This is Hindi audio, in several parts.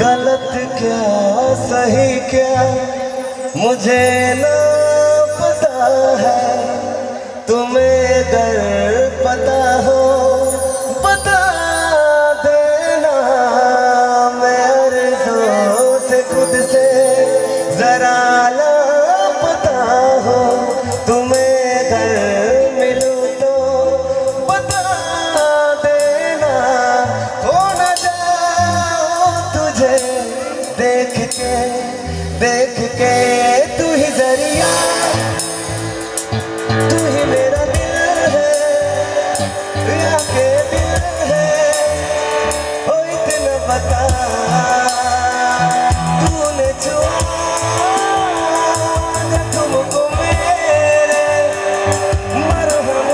गलत क्या सही क्या मुझे ना पता है, तुम्हें अगर पता हो बता देना। मैं अर्ज़ों से खुद से जरा लापता हो, तुम्हें अगर मिलूं तो बता देना। हो न जाओ तुझे देख के तू ही जरिया, तू ही मेरा दिल है या के दिल है। हो इतना बता तूने छुआ तुमको मेरे मरहम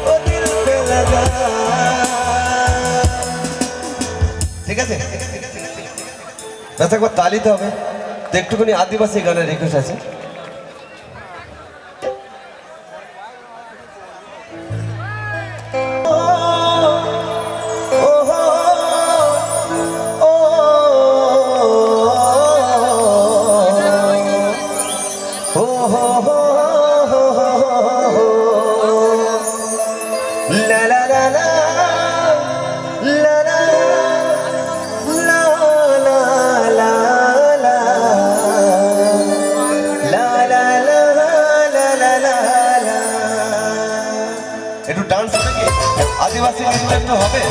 ओ दिल पे लगा। ठीक है একবার তালিতে হবে তো একটুখানি আদিবাসী গানের রিকোয়েস্ট আছে। লা লা লা লা একটু ডান্স হবে কি আদিবাসী নৃত্য একটু হবে।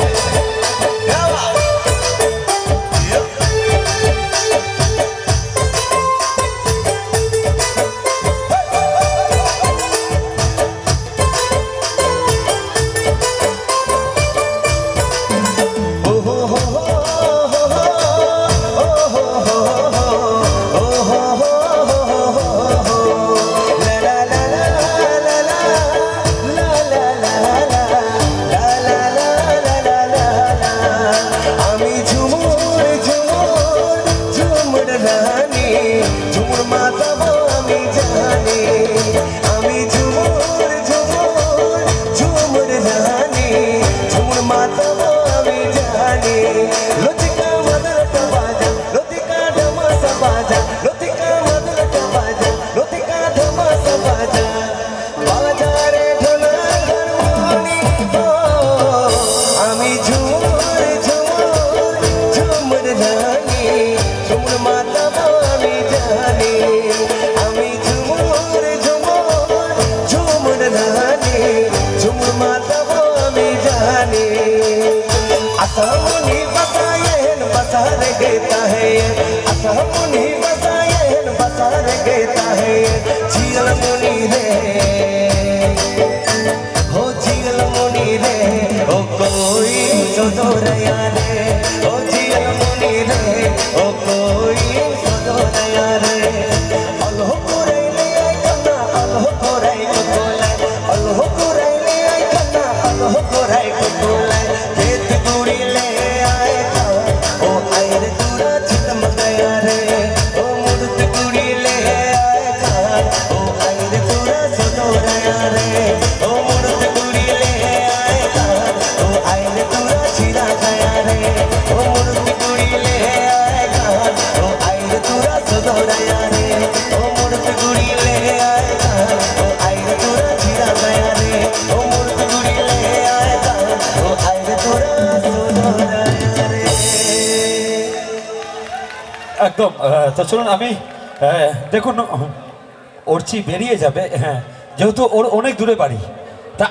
जील मुनि रे हो जील मुनि रे ओ कोई सदोरया रे ओ जील मुनि रे ओ कोई सदोरया रे। अल्लाह कुरैले आई कन्ना अल्लाह कुरै को बोले, अल्लाह कुरैले आई कन्ना अल्लाह कुरै को बोले। खेत गुड़ी ले आए था ओ आयर दूरा चितम गया रे, ओ मुर्द गुड़ी ले आए था ओ आयर दूरा सदोरया रे, ओ मुर्द गुड़ी ले आए था ओ आयर दूरा छिरा गया रे, ओ मुर्द गुड़ी ले आए था ओ आयर दूरा सदोरया रे, ओ मुर्द गुड़ी ले आए था ओ आयर दूरा छिरा गया रे, ओ मुर्द गुड़ी ले आए था ओ आयर दूरा सदोरया रे। একদম। তো চলুন আমি দেখুন অর্চি বেরিয়ে যাবে, হ্যাঁ যেহেতু ওর অনেক দূরে বাড়ি তা